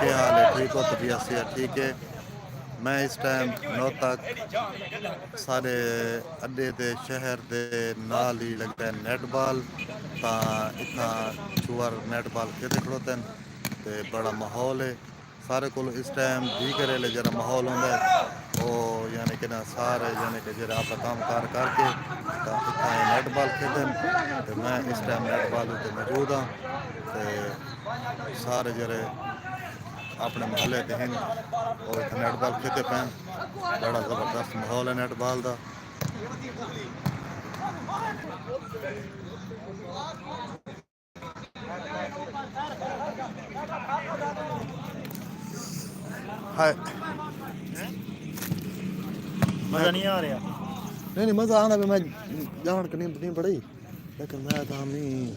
क्या हाल है? ठीक हो? तबीयत से ठीक है? मैं इस टाइम नौतक सारे अड्डे दे शहर दे नाल ही लगता है नेटबॉल ता इतना चुअर नेटबॉल खेलते खड़ोते हैं ते बड़ा माहौल है सारे को इस टाइम भी करे ले जरा माहौल होंदा है ओ यानी कि ना सारे यानी कि जरा आपका काम कार करके ता इतना नेटबॉल खेलते हैं ते मैं इस टाइम नेटबॉल उत्ते मौजूद हाँ ते सारे जरे अपने महल्ले दे हैं और इतना नेटबॉल खेलते पैन बड़ा ज़बरदस्त माहौल है नेटबॉल का हाय मैं मजा नहीं आ रहा। नहीं मज़ा आना भी मैं जान के नहीं पड़ी लेकिन मैं तो नहीं